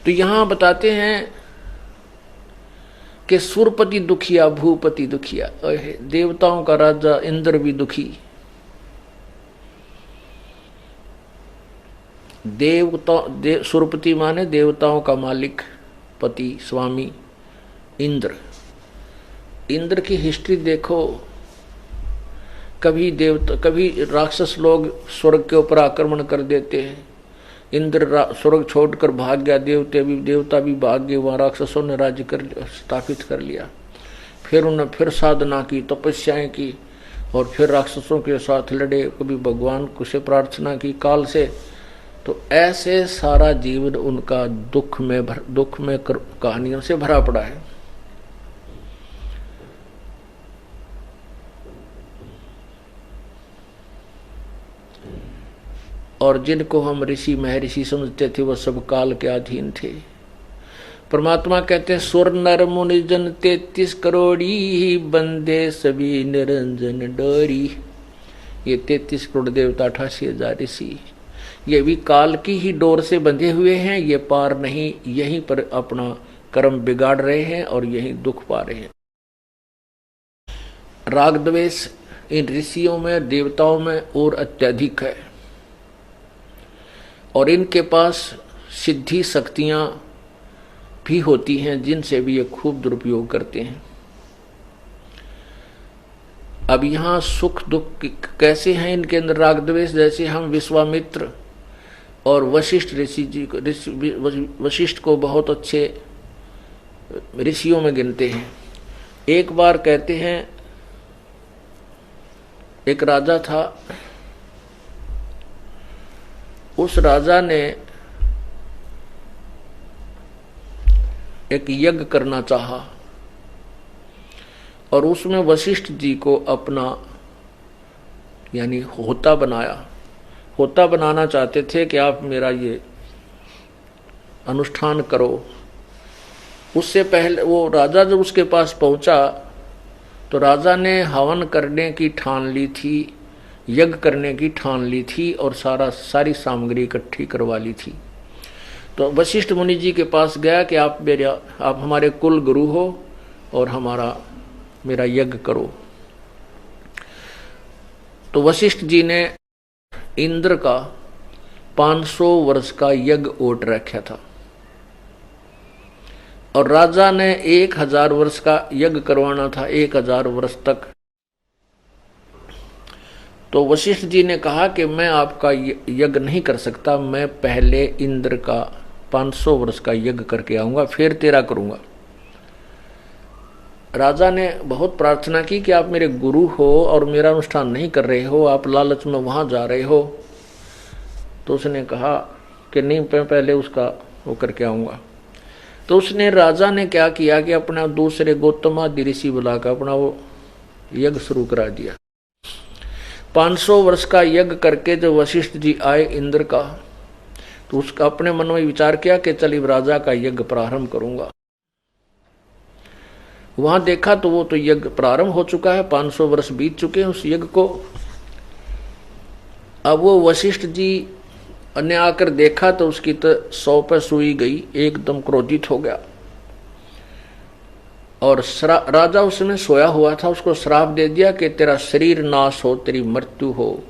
तो यहां बताते हैं कि सुरपति दुखिया भूपति दुखिया, देवताओं का राजा इंद्र भी दुखी। सुरपति माने देवताओं का मालिक, पति, स्वामी इंद्र। इंद्र की हिस्ट्री देखो, कभी देवता कभी राक्षस लोग स्वर्ग के ऊपर आक्रमण कर देते हैं, इंद्र स्वर्ग छोड़कर भाग गया, देवता भी भाग गए, वहां राक्षसों ने राज्य कर स्थापित कर लिया। फिर उन्होंने फिर साधना की, तपस्याएं की और फिर राक्षसों के साथ लड़े, कभी भगवान से प्रार्थना की काल से। तो ऐसे सारा जीवन उनका दुख में कहानियों से भरा पड़ा है। और जिनको हम ऋषि महर्षि समझते थे वो सब काल के अधीन थे। परमात्मा कहते हैं सुर नर मुनि जन 33 करोड़ी बंदे सभी निरंजन डोरी। ये 33 करोड़ देवता, 88,000 ऋषि, ये भी काल की ही डोर से बंधे हुए हैं। ये पार नहीं, यहीं पर अपना कर्म बिगाड़ रहे हैं और यहीं दुख पा रहे हैं। राग द्वेष इन ऋषियों में, देवताओं में और अत्यधिक है, और इनके पास सिद्धि शक्तियां भी होती हैं जिनसे भी ये खूब दुरुपयोग करते हैं। अब यहां सुख दुख कैसे हैं इनके अंदर राग द्वेष, जैसे हम विश्वामित्र और वशिष्ठ ऋषि जी को, वशिष्ठ को बहुत अच्छे ऋषियों में गिनते हैं। एक बार कहते हैं एक राजा था, उस राजा ने एक यज्ञ करना चाहा और उसमें वशिष्ठ जी को अपना यानी होता बनाया। होता बनाना चाहते थे कि आप मेरा ये अनुष्ठान करो। उससे पहले वो राजा जब उसके पास पहुंचा तो राजा ने हवन करने की ठान ली थी, यज्ञ करने की ठान ली थी और सारी सामग्री इकट्ठी करवा ली थी। तो वशिष्ठ मुनि जी के पास गया कि आप हमारे कुल गुरु हो और मेरा यज्ञ करो। तो वशिष्ठ जी ने इंद्र का 500 वर्ष का यज्ञ ओट रखा था और राजा ने 1000 वर्ष का यज्ञ करवाना था, 1000 वर्ष तक। तो वशिष्ठ जी ने कहा कि मैं आपका यज्ञ नहीं कर सकता, मैं पहले इंद्र का 500 वर्ष का यज्ञ करके आऊंगा, फिर तेरा करूंगा। राजा ने बहुत प्रार्थना की कि आप मेरे गुरु हो और मेरा अनुष्ठान नहीं कर रहे हो, आप लालच में वहां जा रहे हो। तो उसने कहा कि नहीं, मैं पहले उसका वो करके आऊंगा। तो उसने राजा ने क्या किया कि अपना दूसरे गौतमादि ऋषि बुलाकर अपना वो यज्ञ शुरू करा दिया। 500 वर्ष का यज्ञ करके जब वशिष्ठ जी आए इंद्र का, तो उसका अपने मन में विचार किया कि चल राजा का यज्ञ प्रारंभ करूंगा। वहां देखा तो वो तो यज्ञ प्रारंभ हो चुका है, 500 वर्ष बीत चुके हैं उस यज्ञ को। अब वो वशिष्ठ जी ने आकर देखा तो उसकी तो 100 पे सुई गई, एकदम क्रोधित हो गया और राजा उसमें सोया हुआ था, उसको श्राप दे दिया कि तेरा शरीर नाश हो, तेरी मृत्यु हो,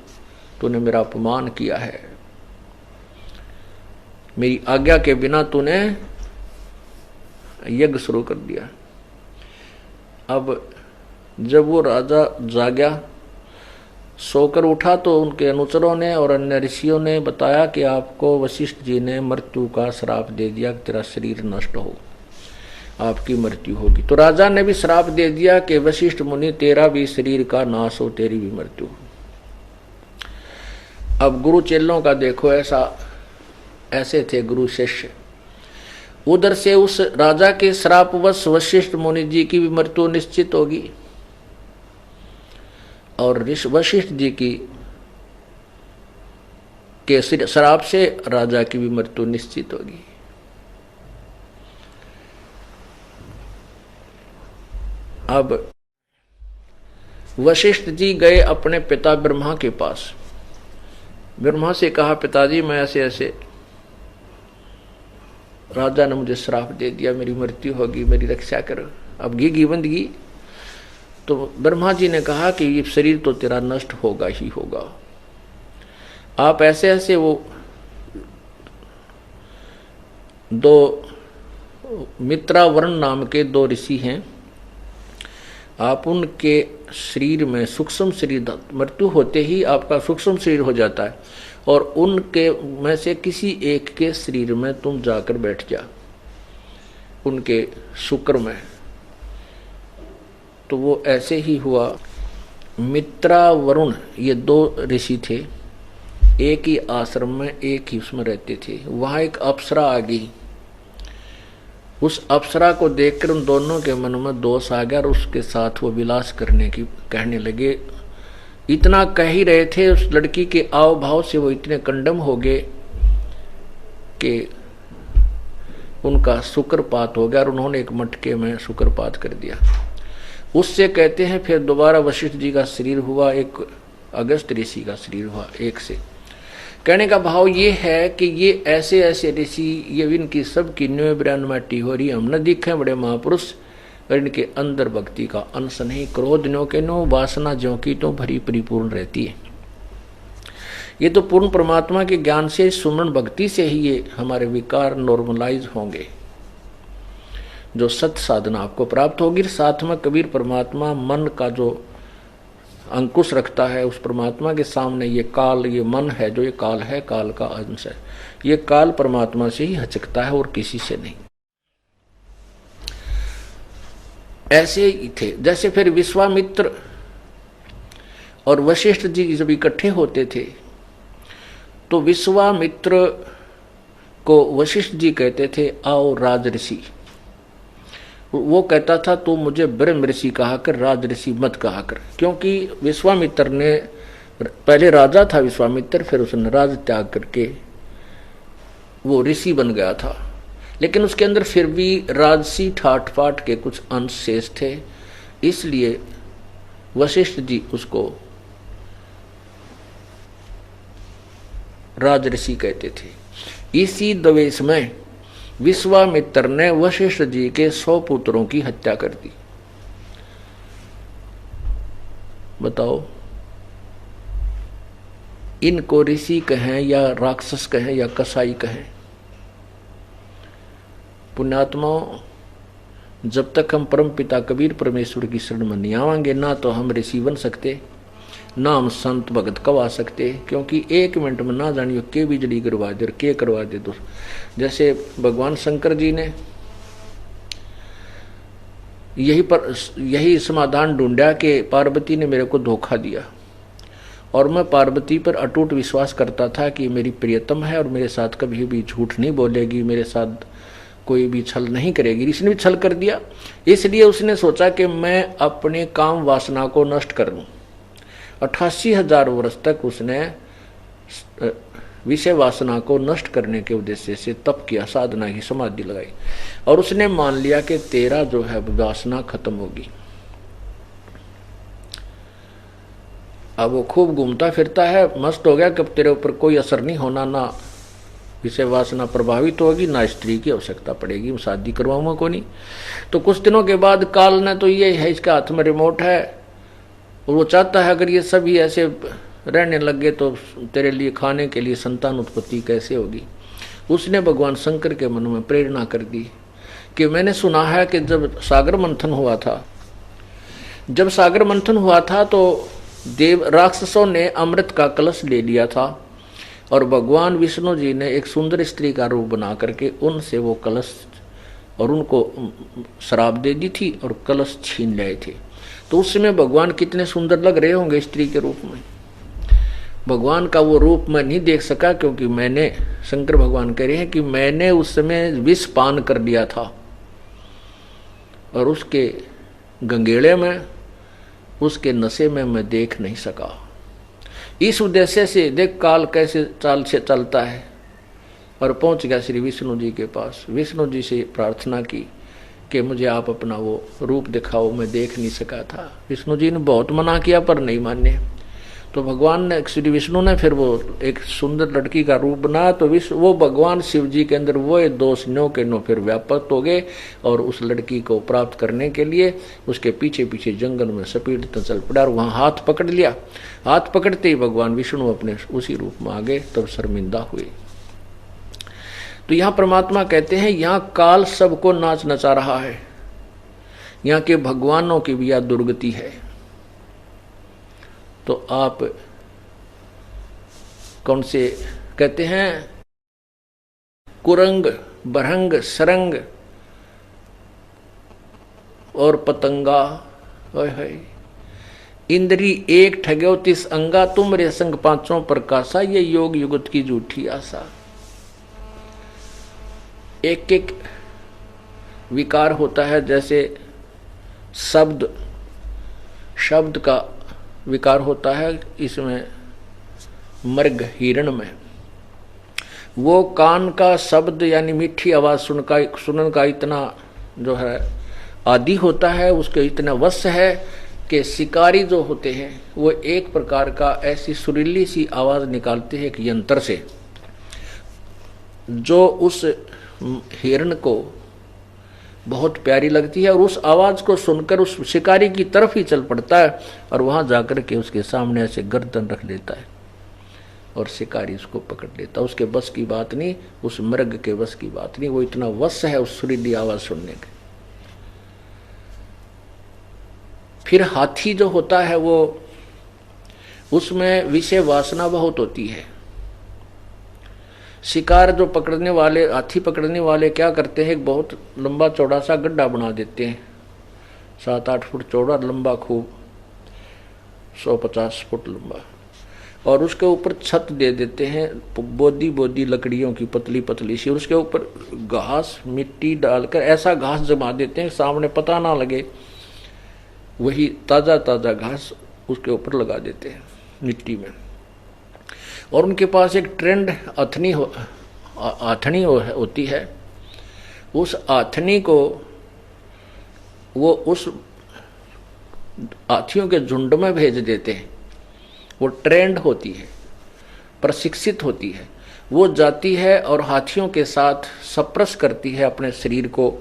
तूने मेरा अपमान किया है, मेरी आज्ञा के बिना तूने यज्ञ शुरू कर दिया। अब जब वो राजा जागा, सोकर उठा तो उनके अनुचरों ने और अन्य ऋषियों ने बताया कि आपको वशिष्ठ जी ने मृत्यु का श्राप दे दिया कि तेरा शरीर नष्ट हो, आपकी मृत्यु होगी। तो राजा ने भी श्राप दे दिया कि वशिष्ठ मुनि तेरा भी शरीर का नाश हो, तेरी भी मृत्यु हो। अब गुरु चेलों का देखो, ऐसे थे गुरु शिष्य। उधर से उस राजा के श्रापवश वशिष्ठ मुनि जी की भी मृत्यु निश्चित होगी और वशिष्ठ जी के श्राप से राजा की भी मृत्यु निश्चित होगी। अब वशिष्ठ जी गए अपने पिता ब्रह्मा के पास। ब्रह्मा से कहा, पिताजी मैं ऐसे ऐसे राजा ने मुझे श्राप दे दिया, मेरी मृत्यु होगी, मेरी रक्षा करो, अब घी बंदगी। तो ब्रह्मा जी ने कहा कि ये शरीर तो तेरा नष्ट होगा ही होगा। आप ऐसे ऐसे वो दो मित्रावर्ण नाम के दो ऋषि हैं, आप उनके शरीर में सूक्ष्म शरीर, मृत्यु होते ही आपका सूक्ष्म शरीर हो जाता है, और उनके में से किसी एक के शरीर में तुम जाकर बैठ जा, उनके शुक्र में। तो वो ऐसे ही हुआ। मित्रा वरुण ये दो ऋषि थे, एक ही आश्रम में एक ही उसमें रहते थे। वहां एक अप्सरा आ गई, उस अप्सरा को देखकर उन दोनों के मन में दोष आ गया और उसके साथ वो विलास करने की कहने लगे। इतना कह ही रहे थे, उस लड़की के आव भाव से वो इतने कंडम हो गए कि उनका शुक्रपात हो गया और उन्होंने एक मटके में शुक्रपात कर दिया। उससे कहते हैं फिर दोबारा वशिष्ठ जी का शरीर हुआ, एक अगस्त ऋषि का शरीर हुआ एक से। कहने का भाव ये है कि ये ऐसे ऐसे ऋषि, ये इनकी सबकी न्यू ब्रांड माटी हो रही, हम न दिखे बड़े महापुरुष, और इनके अंदर भक्ति का अंश नहीं, क्रोध नो के नो, वासना ज्यों की तो भरी परिपूर्ण रहती है। ये तो पूर्ण परमात्मा के ज्ञान से, सुमरण भक्ति से ही ये हमारे विकार नॉर्मलाइज होंगे, जो सत्य साधना आपको प्राप्त होगी। साथ में कबीर परमात्मा मन का जो अंकुश रखता है, उस परमात्मा के सामने ये काल, ये मन है जो ये काल है, काल का अंश है, ये काल परमात्मा से ही हचकता है और किसी से नहीं। ऐसे ही थे। जैसे फिर विश्वामित्र और वशिष्ठ जी जब इकट्ठे होते थे तो विश्वामित्र को वशिष्ठ जी कहते थे आओ राजऋषि, वो कहता था तो मुझे ब्रह्म ऋषि कहा कर, राज ऋषि मत कहा कर, क्योंकि विश्वामित्र ने पहले राजा था विश्वामित्र, फिर उसने राज त्याग करके वो ऋषि बन गया था, लेकिन उसके अंदर फिर भी राजसी ठाट पाट के कुछ अंश शेष थे, इसलिए वशिष्ठ जी उसको राज ऋषि कहते थे। इसी द्वेष में विश्वामित्र ने वशिष्ठ जी के 100 पुत्रों की हत्या कर दी। बताओ, इनको ऋषि कहें या राक्षस कहें या कसाई कहें। पुण्यात्माओं, जब तक हम परम पिता कबीर परमेश्वर की शरण में नहीं आवांगे, ना तो हम ऋषि बन सकते, ना हम संत भगत कवा सकते, क्योंकि 1 मिनट में ना जानियो के बिजली करवा दे और के करवा दे। तो जैसे भगवान शंकर जी ने यही समाधान ढूंढा कि पार्वती ने मेरे को धोखा दिया और मैं पार्वती पर अटूट विश्वास करता था कि मेरी प्रियतम है और मेरे साथ कभी भी झूठ नहीं बोलेगी, मेरे साथ कोई भी छल नहीं करेगी। इसने भी छल कर दिया, इसलिए उसने सोचा कि मैं अपने काम वासना को नष्ट कर लूं। 88,000 वर्ष तक उसने विषय वासना को नष्ट करने के उद्देश्य से तप किया, साधना की, समाधि लगाई, और उसने मान लिया कि तेरा जो है वासना खत्म होगी। अब वो खूब घूमता फिरता है, मस्त हो गया कि अब तेरे ऊपर कोई असर नहीं होना, ना विषय वासना प्रभावित होगी, ना स्त्री की आवश्यकता पड़ेगी, शादी करवाऊंगा को नहीं। तो कुछ दिनों के बाद काल ने तो ये है, इसका हाथ में रिमोट है और वो चाहता है अगर ये सभी ऐसे रहने लग गए तो तेरे लिए खाने के लिए संतान उत्पत्ति कैसे होगी। उसने भगवान शंकर के मन में प्रेरणा कर दी कि मैंने सुना है कि जब सागर मंथन हुआ था तो देव राक्षसों ने अमृत का कलश ले लिया था और भगवान विष्णु जी ने एक सुंदर स्त्री का रूप बना करके उनसे वो कलश और उनको शराब दे दी थी और कलश छीन लाए थे। तो उस समय भगवान कितने सुंदर लग रहे होंगे स्त्री के रूप में। भगवान का वो रूप मैं नहीं देख सका क्योंकि मैंने, शंकर भगवान कह रहे हैं कि मैंने उस समय विष पान कर लिया था और उसके गंगेड़े में, उसके नशे में मैं देख नहीं सका। इस उद्देश्य से देख काल कैसे चाल से चलता है, और पहुंच गया श्री विष्णु जी के पास। विष्णु जी से प्रार्थना की कि मुझे आप अपना वो रूप दिखाओ, मैं देख नहीं सका था। विष्णु जी ने बहुत मना किया पर नहीं माने। तो भगवान ने, श्री विष्णु ने फिर वो एक सुंदर लड़की का रूप बनाया, तो वो भगवान शिव जी के अंदर वो दोष नो के नो फिर व्यापक हो गए, और उस लड़की को प्राप्त करने के लिए उसके पीछे पीछे जंगल में सपीटता चल पड़ा, और वहां हाथ पकड़ लिया। हाथ पकड़ते ही भगवान विष्णु अपने उसी रूप में आ गए, तब शर्मिंदा हुए। तो यहाँ परमात्मा कहते हैं, यहाँ काल सबको नाच नचा रहा है, यहाँ के भगवानों की भी यह दुर्गति है। तो आप कौन से कहते हैं, कुरंग, बरहंग, सरंग और पतंगा, इंद्री एक ठग्यो 30 अंगा, तुम रे संग पांचों प्रकाशा, ये योग युगत की झूठी आशा। एक एक विकार होता है, जैसे शब्द का विकार होता है इसमें, मृग हिरण में। वो कान का शब्द यानी मीठी आवाज सुनने का इतना जो है आदि होता है, उसके इतना वश है कि शिकारी जो होते हैं वो एक प्रकार का ऐसी सुरीली सी आवाज निकालते हैं एक यंत्र से, जो उस हिरण को बहुत प्यारी लगती है, और उस आवाज को सुनकर उस शिकारी की तरफ ही चल पड़ता है, और वहां जाकर के उसके सामने ऐसे गर्दन रख देता है, और शिकारी उसको पकड़ लेता। उसके बस की बात नहीं, उस मृग के बस की बात नहीं, वो इतना वश है उस सुरीली आवाज सुनने के। फिर हाथी जो होता है वो, उसमें विषय वासना बहुत होती है। शिकार जो पकड़ने वाले, हाथी पकड़ने वाले क्या करते हैं, एक बहुत लंबा चौड़ा सा गड्ढा बना देते हैं, 7-8 फुट चौड़ा, लंबा खूब 150 फुट लंबा, और उसके ऊपर छत दे देते हैं बोदी लकड़ियों की पतली पतली सी, और उसके ऊपर घास मिट्टी डालकर ऐसा घास जमा देते हैं सामने पता ना लगे, वही ताज़ा घास उसके ऊपर लगा देते हैं मिट्टी में। और उनके पास एक ट्रेंड आथनी होती है, उस आथनी को वो उस हाथियों के झुंड में भेज देते हैं। वो ट्रेंड होती है, प्रशिक्षित होती है, वो जाती है और हाथियों के साथ सप्रेस करती है अपने शरीर को,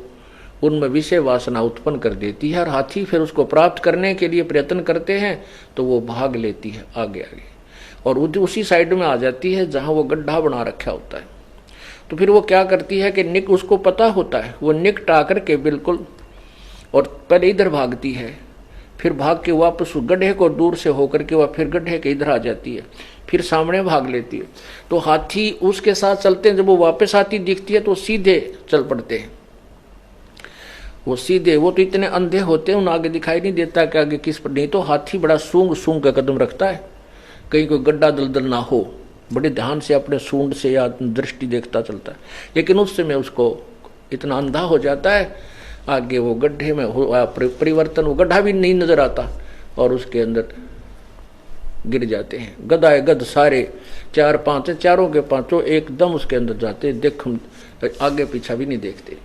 उनमें विषय वासना उत्पन्न कर देती है, और हाथी फिर उसको प्राप्त करने के लिए प्रयत्न करते हैं तो वो भाग लेती है आगे, और उसी साइड में आ जाती है जहां वो गड्ढा बना रखा होता है। तो फिर वो क्या करती है कि निक, उसको पता होता है, वो निकटा करके बिल्कुल, और पहले इधर भागती है, फिर भाग के वापस गड्ढे को दूर से होकर के वह फिर गड्ढे के इधर आ जाती है, फिर सामने भाग लेती है। तो हाथी उसके साथ चलते हैं, जब वो वापस आती दिखती है तो सीधे चल पड़ते हैं, वो सीधे। वो तो इतने अंधे होते हैं, उन्हें आगे दिखाई नहीं देता कि आगे किस पर, नहीं तो हाथी बड़ा सूंघ का कदम रखता है, कहीं कोई गड्ढा दलदल ना हो, बड़े ध्यान से अपने सूंड से या दृष्टि देखता चलता है। लेकिन उस समय उसको इतना अंधा हो जाता है, आगे वो गड्ढे में हो परिवर्तन, वो गड्ढा भी नहीं नजर आता, और उसके अंदर गिर जाते हैं। गदाए गद सारे 4-5 है, चारों के पांचों एकदम उसके अंदर जाते, देख आगे पीछा भी नहीं देखते।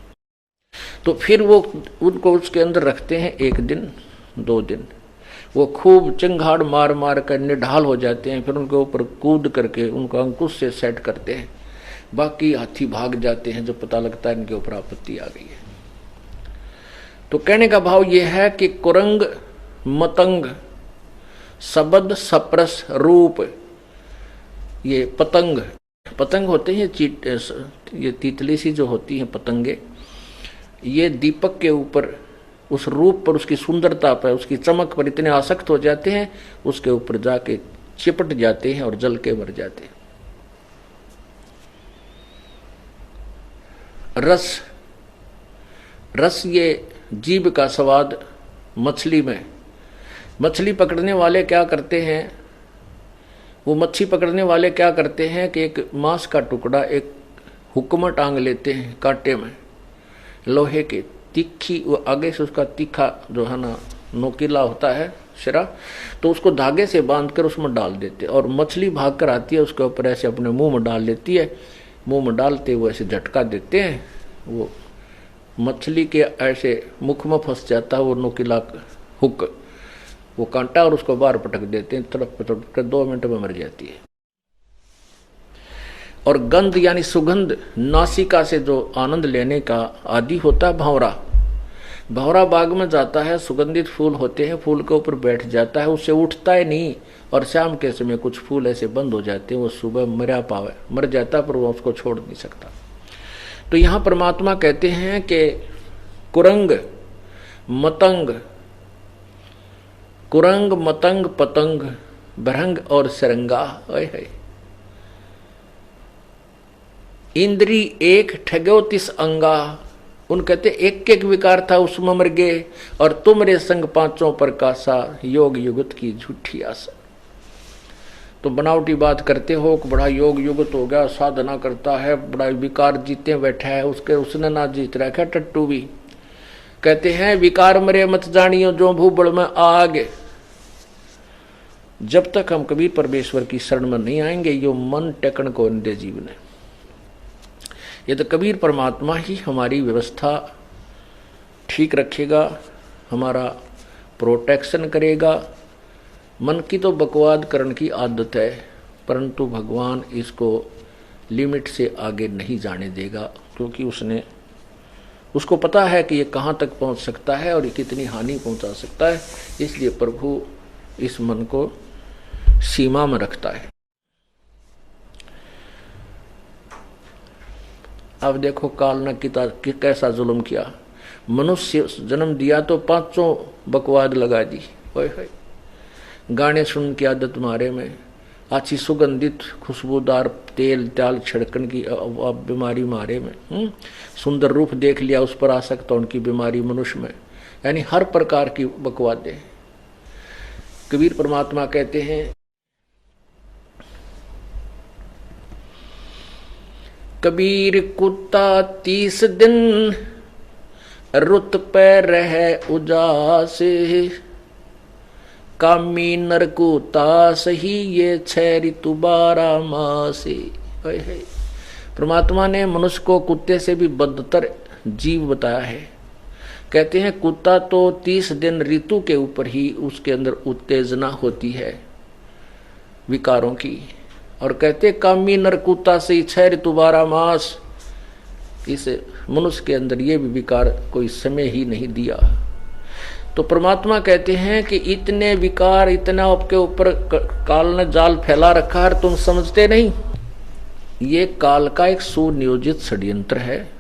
तो फिर वो उनको उसके अंदर रखते हैं 1 दिन 2 दिन, वो खूब चिंगाड़ मार कर निढाल हो जाते हैं, फिर उनके ऊपर कूद करके उनको अंकुश से सेट करते हैं। बाकी हाथी भाग जाते हैं जब पता लगता है इनके ऊपर आपत्ति आ गई है। तो कहने का भाव यह है कि कुरंग, मतंग, शब्द, सप्रस, रूप, ये पतंग होते हैं, ये तितली सी जो होती हैं पतंगे, ये दीपक के ऊपर, उस रूप पर, उसकी सुंदरता पर, उसकी चमक पर इतने आसक्त हो जाते हैं, उसके ऊपर जाके चिपट जाते हैं और जल के मर जाते हैं। रस ये जीभ का स्वाद मछली में। मछली पकड़ने वाले क्या करते हैं, वो मच्छी पकड़ने वाले क्या करते हैं कि एक मांस का टुकड़ा एक हुक में टांग लेते हैं, कांटे में लोहे के, तीखी, वो आगे से उसका तीखा जो है ना नोकीला होता है सिरा, तो उसको धागे से बांधकर उसमें डाल देते, और मछली भाग कर आती है उसके ऊपर ऐसे अपने मुंह में डाल लेती है। मुंह में डालते वो ऐसे झटका देते हैं, वो मछली के ऐसे मुख में फंस जाता है वो नोकीला हुक, वो कांटा और उसको बाहर पटक देते हैं, तड़प तड़प कर 2 मिनट में मर जाती है। और गंध यानी सुगंध, नासिका से जो आनंद लेने का आदि होता है भंवरा, भंवरा बाग में जाता है, सुगंधित फूल होते हैं, फूल के ऊपर बैठ जाता है, उससे उठता है नहीं। और शाम के समय कुछ फूल ऐसे बंद हो जाते हैं, वो सुबह मर जाता पर वो उसको छोड़ नहीं सकता। तो यहाँ परमात्मा कहते हैं कि कुरंग मतंग पतंग भरंग और सरंगा, इंद्री एक ठगो तिस अंगा। उन कहते एक एक विकार था उसमें मर गए, और तुमरे संग पांचों प्रकाशा, योग युगत की झूठी आशा। तो बनावटी बात करते हो कि बड़ा योग युगत हो गया, साधना करता है, बड़ा विकार जीते बैठा है, उसने ना जीत रखा टट्टू भी। कहते हैं विकार मरे मत जानियो जो भूबड़ में आग। जब तक हम कभी परमेश्वर की शरण में नहीं आएंगे, यो मन टेकन को दे जीवन है। ये तो कबीर परमात्मा ही हमारी व्यवस्था ठीक रखेगा, हमारा प्रोटेक्शन करेगा। मन की तो बकवाद करने की आदत है, परंतु भगवान इसको लिमिट से आगे नहीं जाने देगा, क्योंकि उसको पता है कि ये कहाँ तक पहुँच सकता है और ये कितनी हानि पहुँचा सकता है। इसलिए प्रभु इस मन को सीमा में रखता है। अब देखो काल ने कैसा जुल्म किया। मनुष्य जन्म दिया तो 500 बकवाद लगा दी। गाने सुन की आदत मारे में, अच्छी सुगंधित खुशबूदार तेल त्याल छिड़कन की बीमारी मारे में, सुंदर रूप देख लिया उस पर आसक्त उनकी बीमारी मनुष्य में, यानी हर प्रकार की बकवादें। कबीर परमात्मा कहते हैं कबीर कुत्ता 30 दिन रुत पे रहे उजास, कामी नरकुता सही ये 6 ऋतु 12 मास। परमात्मा ने मनुष्य को कुत्ते से भी बदतर जीव बताया है। कहते हैं कुत्ता तो 30 दिन ऋतु के ऊपर ही उसके अंदर उत्तेजना होती है विकारों की, और कहते कामी नरकुता से 6 ऋतु 12 मास। इस मनुष्य के अंदर ये भी विकार कोई समय ही नहीं दिया। तो परमात्मा कहते हैं कि इतने विकार, इतना आपके ऊपर काल ने जाल फैला रखा है, तुम समझते नहीं। ये काल का एक सुनियोजित षड्यंत्र है।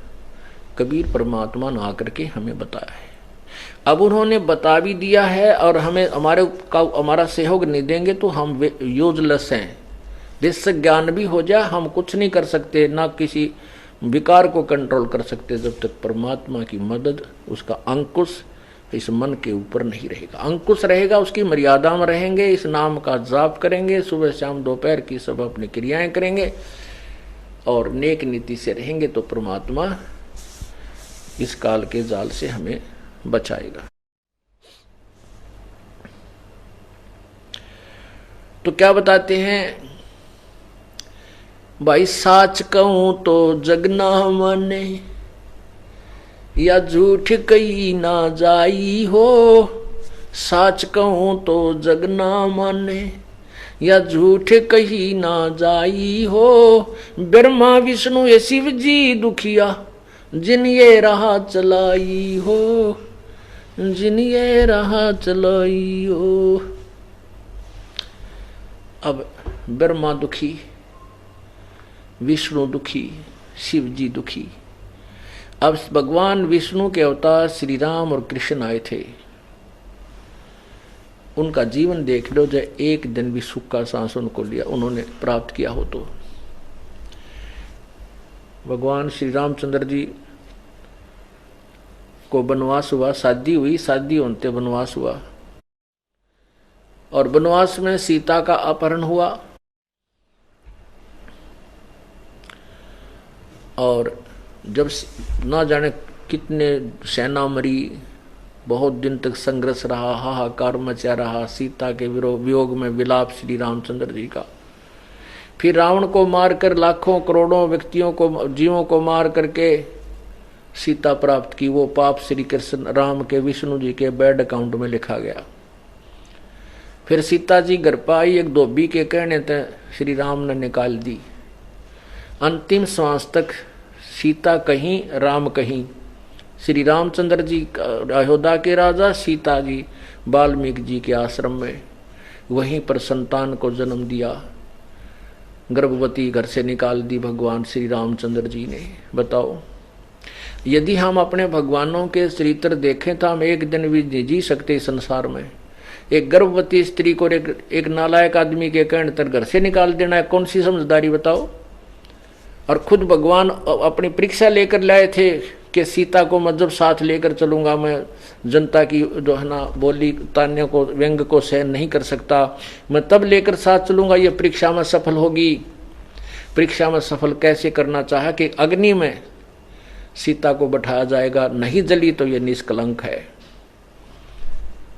कबीर परमात्मा ने आकर के हमें बताया है। अब उन्होंने बता भी दिया है और हमें हमारा सहयोग नहीं देंगे तो हम यूजलेस हैं। जिससे ज्ञान भी हो जाए हम कुछ नहीं कर सकते, ना किसी विकार को कंट्रोल कर सकते, जब तक परमात्मा की मदद, उसका अंकुश इस मन के ऊपर नहीं रहेगा। अंकुश रहेगा, उसकी मर्यादा में रहेंगे, इस नाम का जाप करेंगे, सुबह शाम दोपहर की सब अपनी क्रियाएं करेंगे और नेक नीति से रहेंगे, तो परमात्मा इस काल के जाल से हमें बचाएगा। तो क्या बताते हैं भाई, साच कहूं तो जगना माने, या झूठ कही ना जाई हो। साच कहूं तो जगना माने, या झूठ कही ना जाई हो। ब्रह्मा विष्णु ये शिव जी दुखिया, जिन ये राह चलाई हो, जिन ये राह चलाई हो। अब ब्रह्मा दुखी, विष्णु दुखी, शिव जी दुखी। अब भगवान विष्णु के अवतार श्री राम और कृष्ण आए थे, उनका जीवन देख लो, जो एक दिन भी सुख का सांस उनको लिया उन्होंने प्राप्त किया हो। तो भगवान श्री रामचंद्र जी को वनवास हुआ, शादी हुई, शादी होते वनवास हुआ, और वनवास में सीता का अपहरण हुआ, और जब ना जाने कितने सेना मरी, बहुत दिन तक संघर्ष रहा, हाहाकार मचा रहा, सीता के वियोग में विलाप श्री रामचंद्र जी का। फिर रावण को मारकर लाखों करोड़ों व्यक्तियों को, जीवों को मार करके सीता प्राप्त की। वो पाप श्री कृष्ण राम के, विष्णु जी के बैड अकाउंट में लिखा गया। फिर सीता जी घर पर आई, एक धोबी के कहने तक श्री राम ने निकाल दी। अंतिम श्वास तक सीता कहीं राम कहीं। श्री रामचंद्र जी अयोध्या के राजा, सीता जी वाल्मीकि जी के आश्रम में, वहीं पर संतान को जन्म दिया। गर्भवती घर से निकाल दी भगवान श्री रामचंद्र जी ने। बताओ, यदि हम अपने भगवानों के चरित्र देखें तो हम एक दिन भी नहीं जी सकते संसार में। एक गर्भवती स्त्री को एक नालायक आदमी के कहने तक घर से निकाल देना है, कौन सी समझदारी बताओ। और खुद भगवान अपनी परीक्षा लेकर लाए थे कि सीता को मैं जब साथ लेकर चलूंगा, मैं जनता की जो है ना बोली तान्य को व्यंग को सहन नहीं कर सकता, मैं तब लेकर साथ चलूंगा, ये परीक्षा में सफल होगी। परीक्षा में सफल कैसे करना चाहा कि अग्नि में सीता को बैठाया जाएगा, नहीं जली तो ये निष्कलंक है।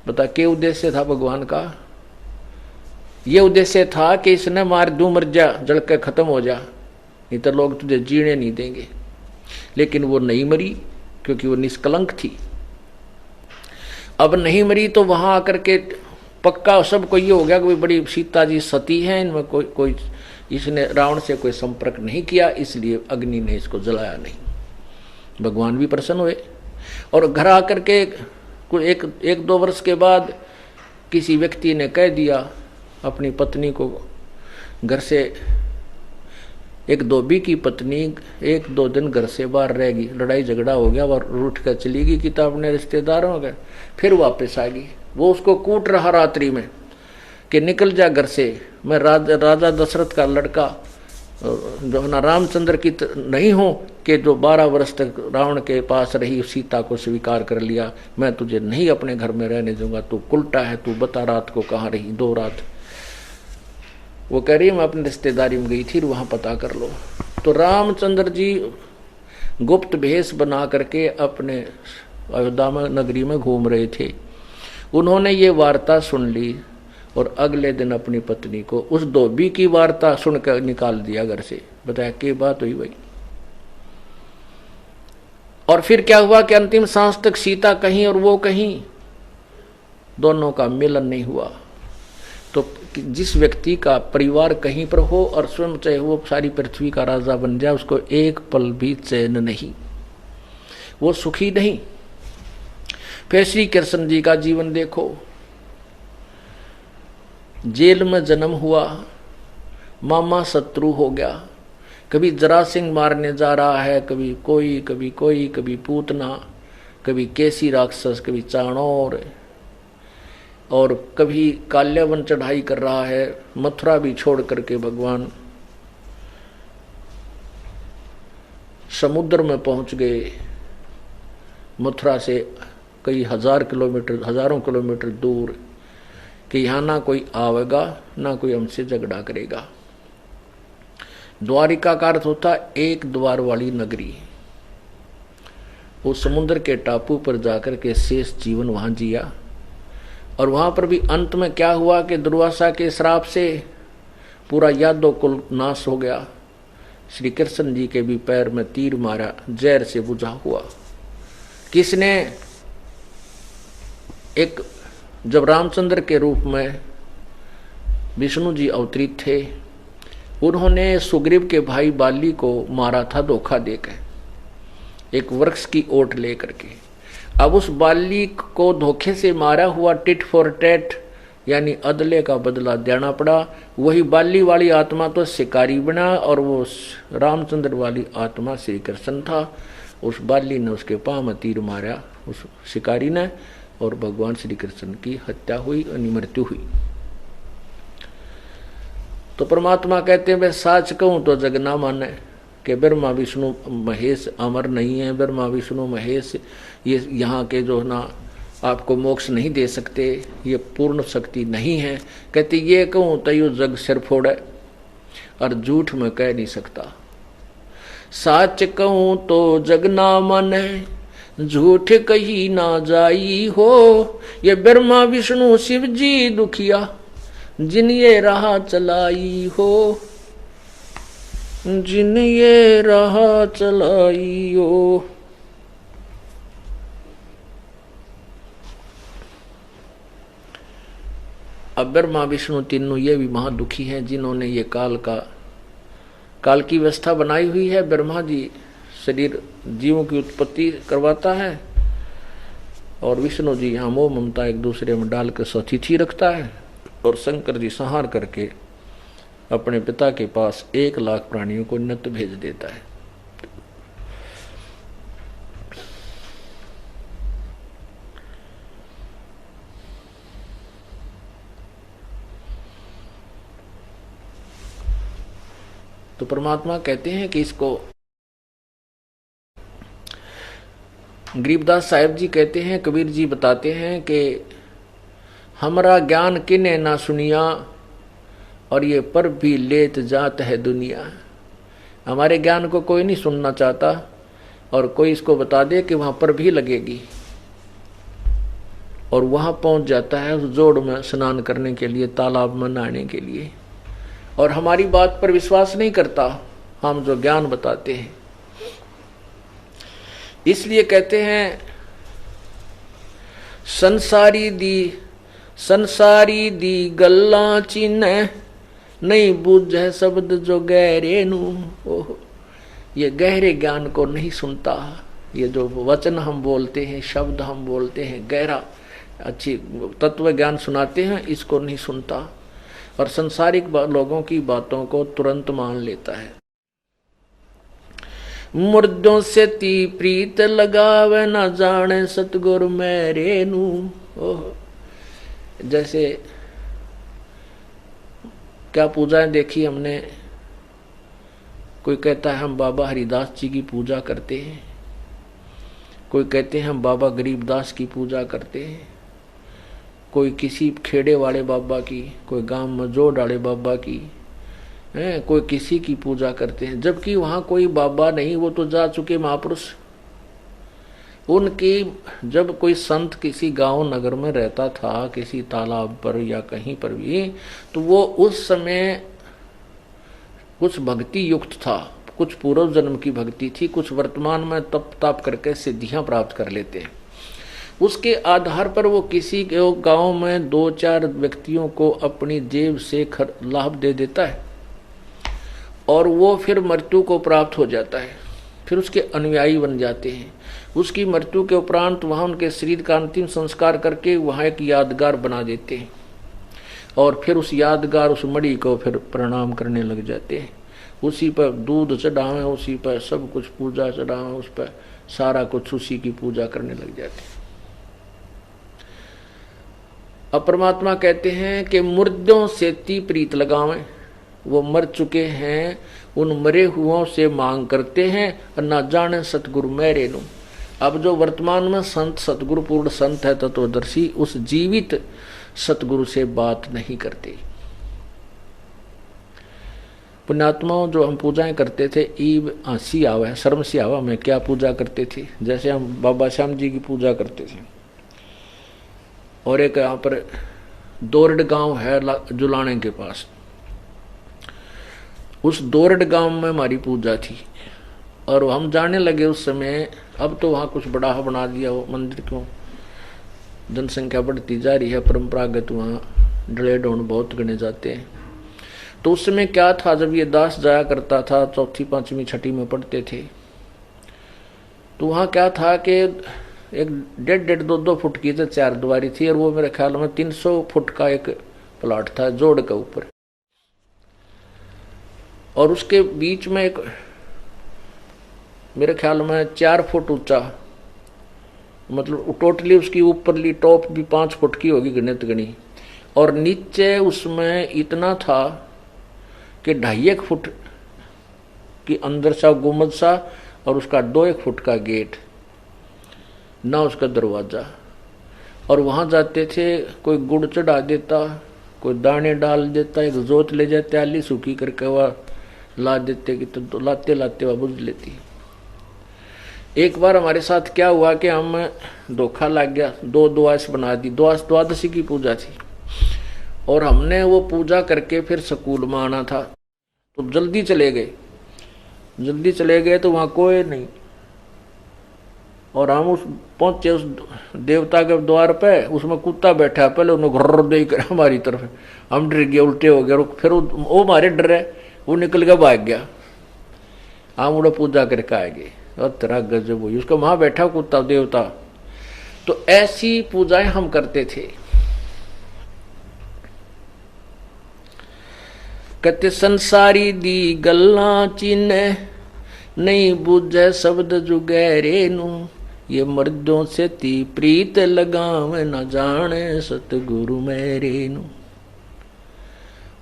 बता क्या उद्देश्य था भगवान का? ये उद्देश्य था कि इसने मार दूं, मर जा, जल के खत्म हो जा, नहीं तो लोग तुझे जीने नहीं देंगे। लेकिन वो नहीं मरी क्योंकि वो निष्कलंक थी। अब नहीं मरी तो वहां आकर के पक्का सबको ये हो गया कि बड़ी सीता जी सती हैं, इनमें कोई इसने रावण से कोई संपर्क नहीं किया, इसलिए अग्नि ने इसको जलाया नहीं। भगवान भी प्रसन्न हुए। और घर आकर के एक दो वर्ष के बाद किसी व्यक्ति ने कह दिया अपनी पत्नी को, घर से एक धोबी की पत्नी एक दो दिन घर से बाहर रहेगी, लड़ाई झगड़ा हो गया और रूठ कर चली गई कि तो अपने रिश्तेदारों के, फिर वापस आ गई। वो उसको कूट रहा रात्रि में कि निकल जा घर से, मैं राजा दशरथ का लड़का जो ना रामचंद्र की नहीं हूं कि जो 12 वर्ष तक रावण के पास रही, सीता को स्वीकार कर लिया, मैं तुझे नहीं अपने घर में रहने दूंगा, तू उल्टा है, तू बता रात को कहाँ रही 2 रात। वो कह रही मैं अपनी रिश्तेदारी में गई थी, वहां पता कर लो। तो रामचंद्र जी गुप्त भेष बना करके अपने अयोध्या में नगरी में घूम रहे थे। उन्होंने ये वार्ता सुन ली और अगले दिन अपनी पत्नी को उस धोबी की वार्ता सुनकर निकाल दिया घर से। बताया क्या बात हुई भाई। और फिर क्या हुआ कि अंतिम सांस तक सीता कहीं और वो कहीं, दोनों का मिलन नहीं हुआ। तो जिस व्यक्ति का परिवार कहीं पर हो और स्वयं चाहे वो सारी पृथ्वी का राजा बन जाए, उसको एक पल भी चैन नहीं, वो सुखी नहीं। फिर श्री कृष्ण जी का जीवन देखो, जेल में जन्म हुआ, मामा शत्रु हो गया, कभी जरासिंह मारने जा रहा है, कभी कोई, कभी पूतना, कभी केसी राक्षस, कभी चाणोर, और कभी काल्यावन चढ़ाई कर रहा है। मथुरा भी छोड़ करके भगवान समुद्र में पहुंच गए। मथुरा से कई हजारों किलोमीटर दूर, कि यहाँ ना कोई आवेगा ना कोई हमसे झगड़ा करेगा। द्वारिका का अर्थ होता एक द्वार वाली नगरी। वो समुद्र के टापू पर जाकर के शेष जीवन वहां जिया। और वहां पर भी अंत में क्या हुआ कि दुर्वासा के श्राप से पूरा यादव कुल नाश हो गया। श्री कृष्ण जी के भी पैर में तीर मारा, जहर से बुझा हुआ। किसने? एक जब रामचंद्र के रूप में विष्णु जी अवतरित थे, उन्होंने सुग्रीव के भाई बाली को मारा था धोखा देकर, एक वृक्ष की ओट लेकर के। अब उस बाली को धोखे से मारा हुआ, टिट फॉर टैट यानी अदले का बदला देना पड़ा। वही बाली वाली आत्मा तो शिकारी बना और वो रामचंद्र वाली आत्मा श्री कृष्ण था। उस बाली ने उसके पांव में तीर मारा उस शिकारी ने, और भगवान श्री कृष्ण की हत्या हुई, मृत्यु हुई। तो परमात्मा कहते हैं मैं साच कहूं तो जग ना माने कि ब्रह्मा विष्णु महेश अमर नहीं है। ब्रह्मा विष्णु महेश ये यहाँ के जो ना आपको मोक्ष नहीं दे सकते, ये पूर्ण शक्ति नहीं है। कहते ये कहूं तो यू जग सिर फोड़े, और झूठ में कह नहीं सकता। साच कहूं तो जग ना माने, झूठ कही ना जाई हो। ये ब्रह्मा विष्णु शिव जी दुखिया, जिन ये राह चलाई हो, जिन ये राह चलाई हो। अब ब्रह्मा विष्णु तीनों ये भी महादुखी हैं, जिन्होंने ये काल की व्यवस्था बनाई हुई है। ब्रह्मा जी शरीर जीवों की उत्पत्ति करवाता है और विष्णु जी यहाँ मोह ममता एक दूसरे में डाल कर सतिथि रखता है, और शंकर जी संहार करके अपने पिता के पास 1,00,000 प्राणियों को नत भेज देता है। तो परमात्मा कहते हैं कि इसको गरीबदास साहिब जी कहते हैं, कबीर जी बताते हैं कि हमारा ज्ञान किने ना सुनिया और ये पर भी लेत जात है दुनिया। हमारे ज्ञान को कोई नहीं सुनना चाहता और कोई इसको बता दे कि वहां पर भी लगेगी और वहां पहुंच जाता है उस जोड़ में स्नान करने के लिए, तालाब में नहाने के लिए, और हमारी बात पर विश्वास नहीं करता हम जो ज्ञान बताते हैं। इसलिए कहते हैं संसारी दी गल्ला चिन्ह नहीं बूझे शब्द जो गहरे नू। ये गहरे ज्ञान को नहीं सुनता। ये जो वचन हम बोलते हैं, शब्द हम बोलते हैं, गहरा अच्छी तत्व ज्ञान सुनाते हैं, इसको नहीं सुनता और संसारिक लोगों की बातों को तुरंत मान लेता है। मुर्दों से ती प्रीत लगावे ना जाने सतगुरु मेरे नू। जैसे क्या पूजाएं देखी हमने, कोई कहता है हम बाबा हरिदास जी की पूजा करते हैं, कोई कहते हैं हम बाबा गरीबदास की पूजा करते हैं, कोई किसी खेड़े वाले बाबा की, कोई गांव में जोड़ वाले बाबा की है, कोई किसी की पूजा करते हैं, जबकि वहां कोई बाबा नहीं, वो तो जा चुके महापुरुष। उनकी जब कोई संत किसी गांव नगर में रहता था, किसी तालाब पर या कहीं पर भी, तो वो उस समय कुछ भक्ति युक्त था, कुछ पूर्व जन्म की भक्ति थी, कुछ वर्तमान में तप ताप करके सिद्धियां प्राप्त कर लेते हैं। उसके आधार पर वो किसी के गांव में 2-4 व्यक्तियों को अपनी जेब से लाभ दे देता है और वो फिर मृत्यु को प्राप्त हो जाता है, फिर उसके अनुयायी बन जाते हैं। उसकी मृत्यु के उपरांत वहाँ उनके शरीर का अंतिम संस्कार करके वहाँ एक यादगार बना देते हैं और फिर उस यादगार, उस मणि को फिर प्रणाम करने लग जाते हैं। उसी पर दूध चढ़ावें, उसी पर सब कुछ पूजा चढ़ावें, उस पर सारा कुछ उसी की पूजा करने लग जाते हैं। अब परमात्मा कहते हैं कि मुर्दों से ती प्रीत लगावें। वो मर चुके हैं, उन मरे हुओं से मांग करते हैं और ना जाने सतगुरु मेरे नू। अब जो वर्तमान में संत, सतगुरु पूर्ण संत है, तत्वदर्शी, उस जीवित सतगुरु से बात नहीं करते। पुण्यात्माओं जो हम पूजाएं करते थे, ईब हंसी आवे, शर्म सी आवा, में क्या पूजा करते थे। जैसे हम बाबा श्याम जी की पूजा करते थे, और एक यहाँ पर दोरड गांव है जुलाने के पास, उस दोरड गांव में हमारी पूजा थी और हम जाने लगे उस समय। अब तो वहाँ कुछ बड़ा बना दिया वो मंदिर, क्यों जनसंख्या बढ़ती जा रही है, परंपरागत वहाँ डले ढोंड बहुत गणे जाते हैं। तो उस समय क्या था, जब ये दास जाया करता था, 4वीं 5वीं 6वीं में पढ़ते थे, तो वहाँ क्या था कि एक 1.5 2 फुट की तो 4 दीवारी थी और वो मेरे ख्याल में 300 फुट का एक प्लाट था जोड़ के ऊपर, और उसके बीच में एक मेरे ख्याल में 4 फुट ऊंचा, मतलब टोटली उसकी ऊपरली टॉप भी 5 फुट की होगी गणित गणी, और नीचे उसमें इतना था कि 2.5 फुट की अंदर सा गुम्बद सा, और उसका 2-1 फुट का गेट, ना उसका दरवाजा। और वहाँ जाते थे, कोई गुड़ चढ़ा देता, कोई दाने डाल देता, एक जोत ले जाते आली सूखी करके वह ला देते कि तो लाते लाते वह बुझ लेती। एक बार हमारे साथ क्या हुआ कि हम धोखा लग गया, 2 द्वादश बना दी, द्वादशी की पूजा थी और हमने वो पूजा करके फिर स्कूल में आना था, तो जल्दी चले गए तो वहाँ कोई नहीं, और हम उस पहुंचे उस देवता के द्वार पे, उसमें कुत्ता बैठा, पहले उन्हें घर्र दे कर हमारी तरफ, हम डर गए, उल्टे हो गए, फिर वो हमारे डर है, वो निकल के भाग गया। हम उड़े पूजा करके आएंगे और तेरा गजब हुई, उसका वहां बैठा कुत्ता देवता। तो ऐसी पूजाएं हम करते थे। कहते संसारी दी गल्ला चीने, नहीं बूझे शब्द जुगैरे नू, ये मर्दों से ती प्रीत लगावे, न जाने सतगुरु मेरे नू।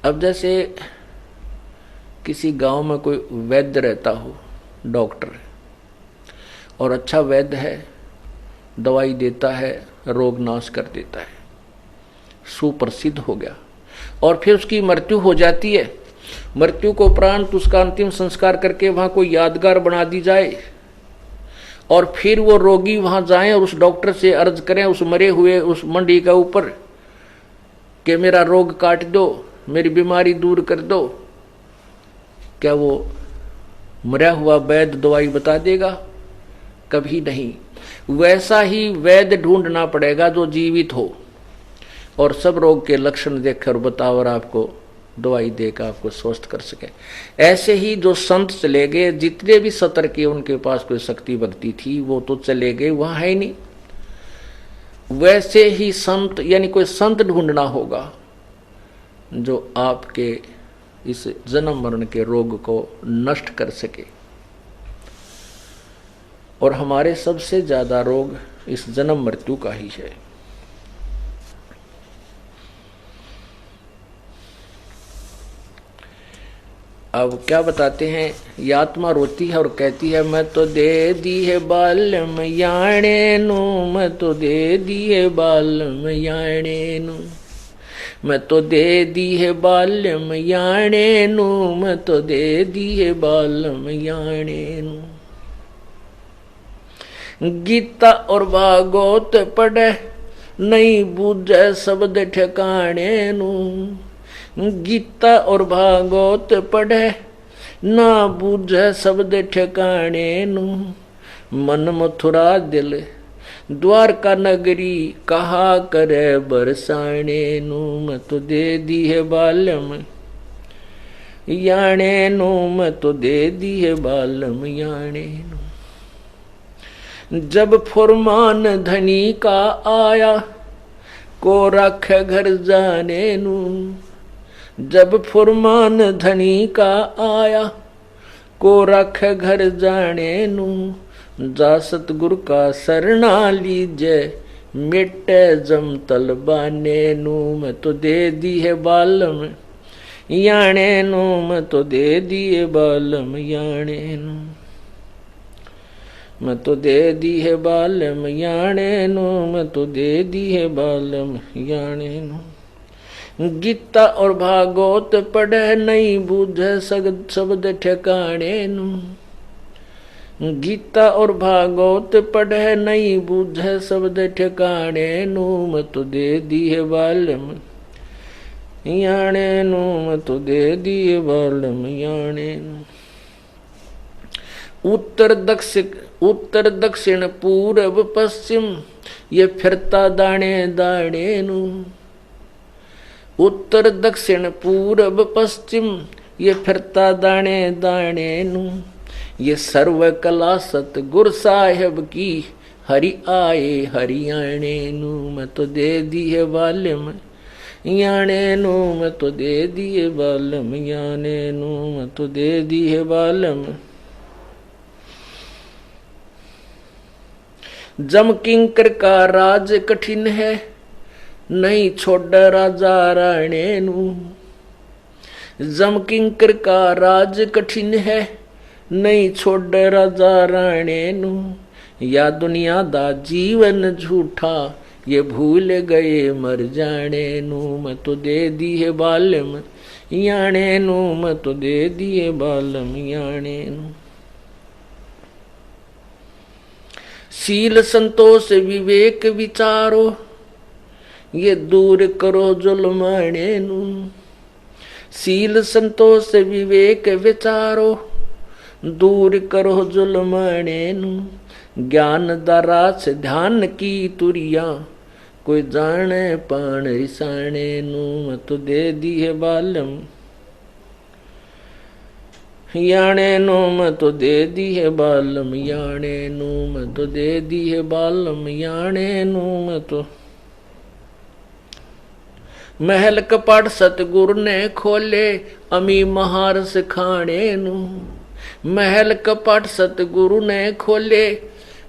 अब जैसे किसी गांव में कोई वैद्य रहता हो, डॉक्टर, और अच्छा वैद्य है, दवाई देता है, रोग नाश कर देता है, सुप्रसिद्ध हो गया, और फिर उसकी मृत्यु हो जाती है। मृत्यु को उपरांत उसका अंतिम संस्कार करके वहां कोई यादगार बना दी जाए, और फिर वो रोगी वहां जाएं और उस डॉक्टर से अर्ज करें, उस मरे हुए उस मंडी का ऊपर, कि मेरा रोग काट दो, मेरी बीमारी दूर कर दो। क्या वो मरा हुआ वैद्य दवाई बता देगा? कभी नहीं। वैसा ही वैद्य ढूंढना पड़ेगा जो जीवित हो और सब रोग के लक्षण देखकर बताओ और आपको दवाई देकर आपको स्वस्थ कर सके। ऐसे ही जो संत चले गए, जितने भी सतर के उनके पास कोई शक्ति भक्ति थी, वो तो चले गए, वहां है ही नहीं। वैसे ही संत, यानी कोई संत ढूंढना होगा जो आपके इस जन्म मरण के रोग को नष्ट कर सके। और हमारे सबसे ज्यादा रोग इस जन्म मृत्यु का ही है। अब क्या बताते हैं, ये आत्मा रोती है और कहती है, मैं तो दे दी है बालम याणे नू, मैं तो दे दी है बालम याणे नू, मैं तो दे दी है बालम याणे नू, मैं तो दे दी है बालम याणे नू। गीता और भागवत पढ़े, नहीं बूझे शब्द ठिकाने नू। गीता और भागवत पढ़े, ना बूझे शब्द ठिकाने नू। मन मथुरा दिल द्वारका नगरी, कहा करे बरसाने नू। मैं तो दे दी है बालम याणे नू, मैं तो दे दी है बालम याणे नू। जब फुरमान धनी का आया, को रख घर जाने नू। जब फुरमान धनी का आया, को रख घर जाने नू। जा सतगुरु का शरणा लीजे, मिटे जम तलबाने नू। मैं तो दे दी है बालम याणे नू, मैं तो दे दी है बालम याणे नू। मैं तो दे दी है बालम याणे नू, मैं तो दे दी है बालम याणे नू। गीता और भागवत पढ़े, नहीं बूझे शब्द ठिकाने नू। गीता और भागवत पढ़े, नहीं बूझे शब्द ठिकाने नू। मैं तो दे दी है बालम याणे नू, मैं तो दे दी है बालम याणे नू। उत्तर दक्षिण पूर्व पश्चिम, ये फिरता दाने दाने नू। उत्तर दक्षिण पूर्व पश्चिम, ये फिरता दाने दाने नू। ये सर्व कला सतगुरु साहेब की, हरि आए हरियाणे नू। मैं तो दे दी है बालम याणे नू, मैं तो दे दी है बालम याणे नू, मैं तो दे दी है बालम। जम किंकर का राज कठिन है, नहीं छोड़ राजा राणे नू। जम किंकर का राज कठिन है, नहीं छोड़ राजा राणे नू। या दुनिया दा जीवन झूठा, ये भूल गए मर जाने नू। मैं तो दे दी है बालम याणे नू, मैं तो दे दी है बालम याणे नू। शील संतोष विवेक विचारो, ये दूर करो जुल्माने नू। शील संतोष विवेक विचारो, दूर करो जुल्माने नू। ज्ञान दारा से ध्यान की तुरिया, कोई जाने पान रिसाणे नू मत दे दी है बालम, याणे नो मत दे दी है बालम, याणे नो मत दे दी है बालम, याणे नो मत। महल कपट सतगुरु ने खोले, अमी महार सिखाने नू, महल कपट सतगुरु ने खोले,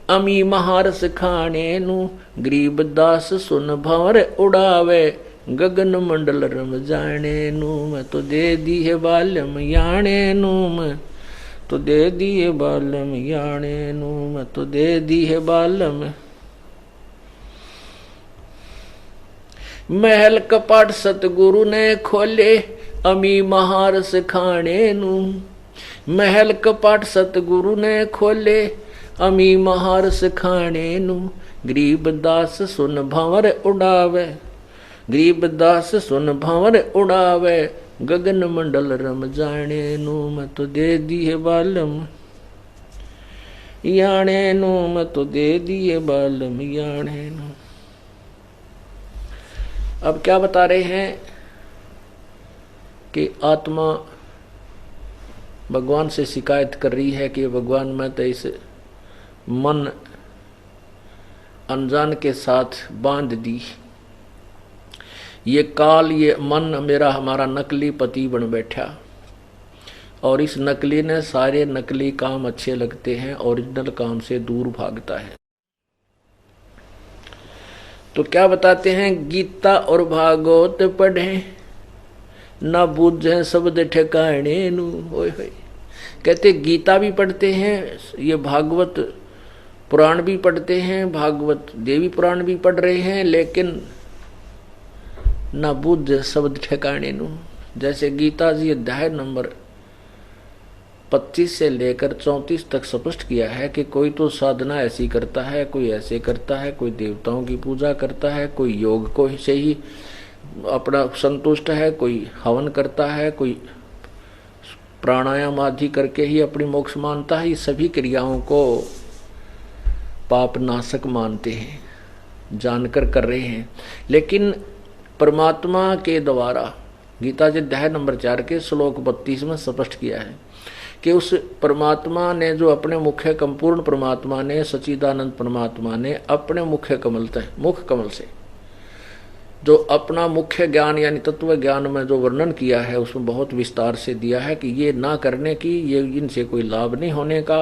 अमी महार सिखाने नू, गरीब दास सुन भंवर उड़ावे, गगन मंडल रम जाने नू, मैं तो दे दी है बालम, याणे नू मैं तो दे दी है बालम, याणे नू मैं तो दे दी है बालम। महल कपाट सतगुरु ने खोले, अमी महार सिखाने नू, महल कपाट सतगुरु ने खोले, अमी महार सिखाने नू, गरीब दास सुन भंवर उड़ावे, गरीब दास सुन भंवर उड़ावे, गगन मंडल रम जाने नू, मैं तो दे दी है बालम, याणे नू मैं तो दे दी है बालम, याणे नू। अब क्या बता रहे हैं कि आत्मा भगवान से शिकायत कर रही है कि भगवान मैं तो इस मन अनजान के साथ बांध दी, ये काल ये मन मेरा हमारा नकली पति बन बैठा, और इस नकली ने सारे नकली काम अच्छे लगते हैं, ओरिजिनल काम से दूर भागता है। तो क्या बताते हैं, गीता और भागवत पढ़े, ना बूझे शब्द ठिकाने नू, होय होय। कहते गीता भी पढ़ते हैं, ये भागवत पुराण भी पढ़ते हैं, भागवत देवी पुराण भी पढ़ रहे हैं, लेकिन ना बुद्ध शब्द ठिकाने नू। जैसे गीता जी अध्याय नंबर 25 से लेकर 34 तक स्पष्ट किया है कि कोई तो साधना ऐसी करता है, कोई ऐसे करता है, कोई देवताओं की पूजा करता है, कोई योग को से ही अपना संतुष्ट है, कोई हवन करता है, कोई प्राणायाम आदि करके ही अपनी मोक्ष मानता है। ये सभी क्रियाओं को पाप नाशक मानते हैं, जानकर कर रहे हैं। लेकिन परमात्मा के द्वारा गीता जी अध्याय नंबर 4 के श्लोक 32 में स्पष्ट किया है कि उस परमात्मा ने जो अपने मुख्य संपूर्ण परमात्मा ने सच्चिदानंद परमात्मा ने अपने मुख कमल से जो अपना मुख्य ज्ञान यानी तत्व ज्ञान में जो वर्णन किया है, उसमें बहुत विस्तार से दिया है कि ये ना करने की, ये इनसे कोई लाभ नहीं होने का,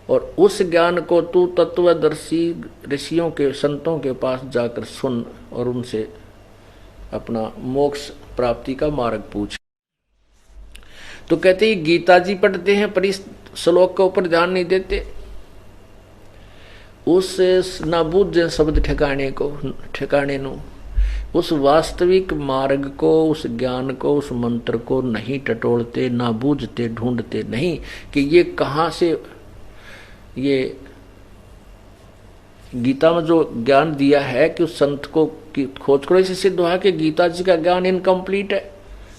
और उस ज्ञान को तू तत्वदर्शी ऋषियों के संतों के पास जाकर सुन और उनसे अपना मोक्ष प्राप्ति का मार्ग पूछ। तो कहते हैं गीता जी पढ़ते हैं पर इस श्लोक के ऊपर ध्यान नहीं देते, उस नाबूद शब्द ठिकाने नो, उस वास्तविक मार्ग को, उस ज्ञान को, उस मंत्र को नहीं टटोलते, ना बूझते, ढूंढते नहीं कि ये कहाँ से, ये गीता में जो ज्ञान दिया है कि उस संत को की खोज करो। इसे सिद्ध हुआ कि गीता जी का ज्ञान इनकम्प्लीट है,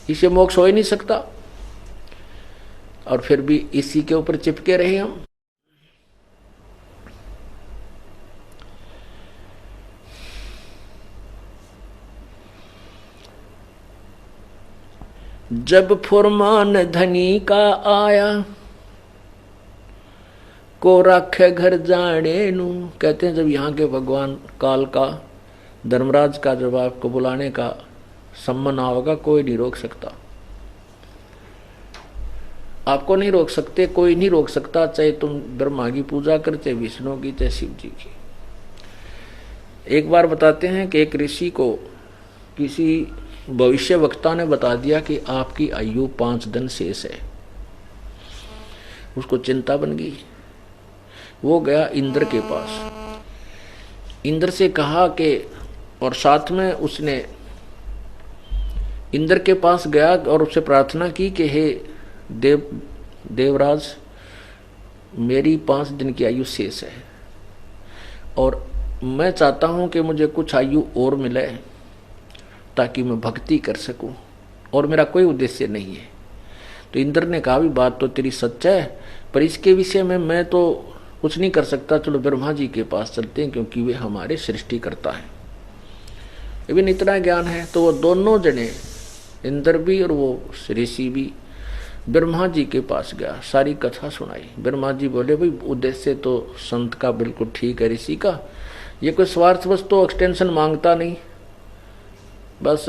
इसे मोक्ष हो ही नहीं सकता, और फिर भी इसी के ऊपर चिपके रहे हम। जब फुरमान धनी का आया, को रखे घर जाने नू। कहते हैं जब यहाँ के भगवान काल का, धर्मराज का जब आपको बुलाने का सम्मान होगा, कोई नहीं रोक सकता, आपको नहीं रोक सकते, कोई नहीं रोक सकता, चाहे तुम ब्रह्मा की पूजा कर, चाहे विष्णु की, चाहे शिव जी की। एक बार बताते हैं कि एक ऋषि को किसी भविष्य वक्ता ने बता दिया कि आपकी आयु 5 दिन शेष है। उसको चिंता बन गई, वो गया इंद्र के पास, इंद्र से कहा कि, और साथ में उसने इंद्र के पास गया और उससे प्रार्थना की कि हे देवराज, मेरी 5 दिन की आयु शेष है और मैं चाहता हूं कि मुझे कुछ आयु और मिले ताकि मैं भक्ति कर सकूं, और मेरा कोई उद्देश्य नहीं है। तो इंद्र ने कहा भी बात तो तेरी सच है, पर इसके विषय में मैं तो कुछ नहीं कर सकता, चलो ब्रह्मा जी के पास चलते हैं क्योंकि वे हमारे सृष्टि करता है। लेकिन इतना ज्ञान है तो वो दोनों जने, इंद्र भी और वो ऋषि भी, ब्रह्मा जी के पास गया, सारी कथा सुनाई। ब्रह्मा जी बोले भाई उद्देश्य तो संत का बिल्कुल ठीक है, ऋषि का, ये कोई स्वार्थवश तो एक्सटेंशन मांगता नहीं, बस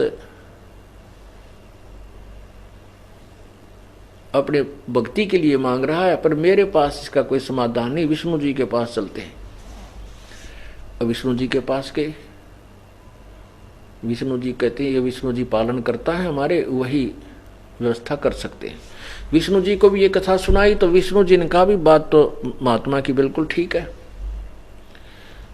अपने भक्ति के लिए मांग रहा है, पर मेरे पास इसका कोई समाधान नहीं, विष्णु जी के पास चलते हैं। अब विष्णु जी के पास गए। विष्णु जी कहते हैं ये विष्णु जी पालन करता है हमारे, वही व्यवस्था कर सकते हैं। विष्णु जी को भी ये कथा सुनाई तो विष्णु जी ने कहा भी बात तो महात्मा की बिल्कुल ठीक है,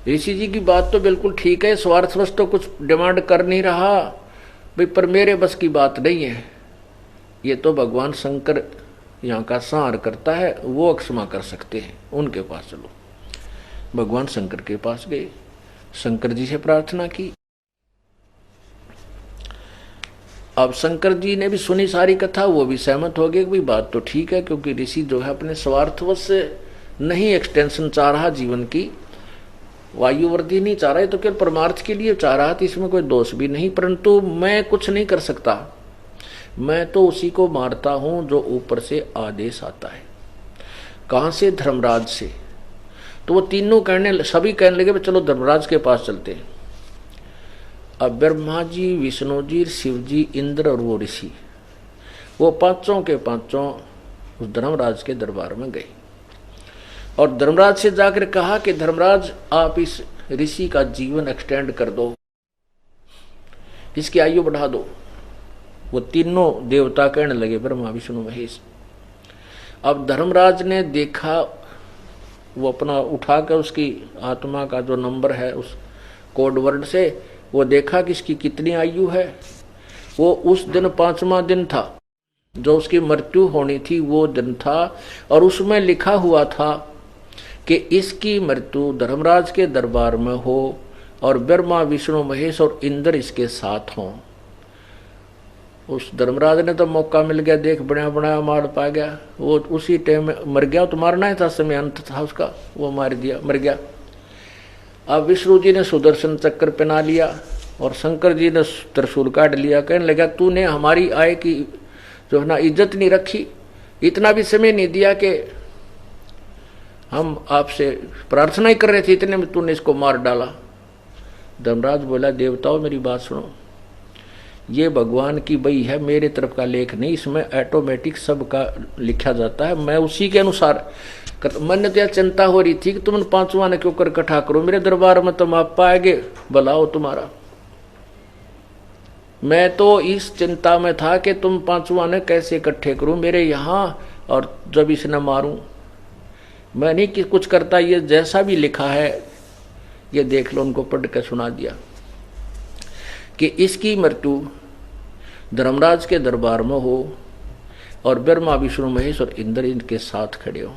ऋषि जी की बात तो बिल्कुल ठीक है, स्वार्थवश तो कुछ डिमांड कर नहीं रहा भाई, पर मेरे बस की बात नहीं है, ये तो भगवान शंकर यहाँ का संहार करता है, वो क्षमा कर सकते हैं, उनके पास चलो। भगवान शंकर के पास गए, शंकर जी से प्रार्थना की। अब शंकर जी ने भी सुनी सारी कथा, वो भी सहमत हो गए कि बात तो ठीक है, क्योंकि ऋषि जो है अपने स्वार्थवश से नहीं एक्सटेंशन चाह रहा जीवन की, वायु वृद्धि नहीं चाह रहा है, तो केवल परमार्थ के लिए चाह रहा था, इसमें कोई दोष भी नहीं। परंतु मैं कुछ नहीं कर सकता, मैं तो उसी को मारता हूं जो ऊपर से आदेश आता है। कहां से? धर्मराज से। तो वो तीनों सभी कहने लगे चलो धर्मराज के पास चलते हैं। अब ब्रह्मा जी, विष्णु जी, शिव जी, इंद्र और वो ऋषि, वो पांचों के पांचों उस धर्मराज के दरबार में गए और धर्मराज से जाकर कहा कि धर्मराज आप इस ऋषि का जीवन एक्सटेंड कर दो, इसकी आयु बढ़ा दो। वो तीनों देवता कहने लगे, ब्रह्मा विष्णु महेश। अब धर्मराज ने देखा, वो अपना उठाकर उसकी आत्मा का जो नंबर है उस कोड वर्ड से वो देखा कि इसकी कितनी आयु है। वो उस दिन 5वां दिन था, जो उसकी मृत्यु होनी थी वो दिन था, और उसमें लिखा हुआ था कि इसकी मृत्यु धर्मराज के दरबार में हो और ब्रह्मा विष्णु महेश और इंद्र इसके साथ हों। उस धर्मराज ने तो मौका मिल गया, देख बनाया बनाया मार पा गया, वो उसी टाइम में मर गया। तो मारना ही था, समय अंत था उसका, वो मार दिया, मर गया। अब विष्णु जी ने सुदर्शन चक्र पहना लिया और शंकर जी ने त्रिशूल काट लिया। कहने लगा तूने हमारी आय की जो है ना इज्जत नहीं रखी, इतना भी समय नहीं दिया कि हम आपसे प्रार्थना ही कर रहे थे, इतने में तूने इसको मार डाला। धर्मराज बोला देवताओं मेरी बात सुनो, ये भगवान की बई है, मेरे तरफ का लेख नहीं, इसमें ऑटोमेटिक सबका लिखा जाता है, मैं उसी के अनुसार मन तो चिंता हो रही थी कि तुम 5वां ने क्यों कर इकट्ठा करो, मेरे दरबार में तुम आप पाएंगे भलाओ तुम्हारा। मैं तो इस चिंता में था कि तुम 5वां ने कैसे इकट्ठे करूं मेरे यहाँ, और जब इसे न मारूं। मैं नहीं कि कुछ करता, ये जैसा भी लिखा है ये देख लो। उनको पढ़ के सुना दिया कि इसकी मृत्यु धर्मराज के दरबार में हो और ब्रह्मा विष्णु महेश और इंद्र इनके साथ खड़े हो।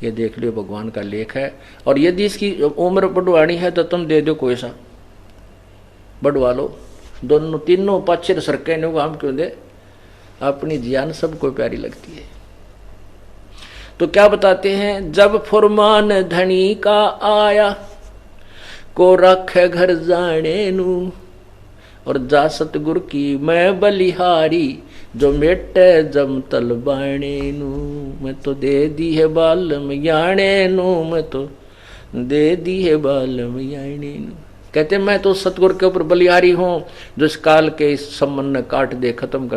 ये देख लो भगवान का लेख है, और यदि इसकी उम्र बढ़वानी है तो तुम दे दो, कोई सा बढ़वा लो। दोनों तीनों पाछे सरके ने हम क्यों दे, अपनी जान सबको प्यारी लगती है। तो क्या बताते हैं, जब फुरमान धनी का आया को रखे घर जाने नू, और जा सतगुर की मैं बलिहारी जो मेटे जम तल बाणे नू, मैं तो दे दी है बालम याणे नू, मैं तो दे दी है बालम याणे नू। कहते मैं तो सतगुर के ऊपर बलिहारी हूं जो इस काल के इस संबंध काट दे, खत्म कर दे।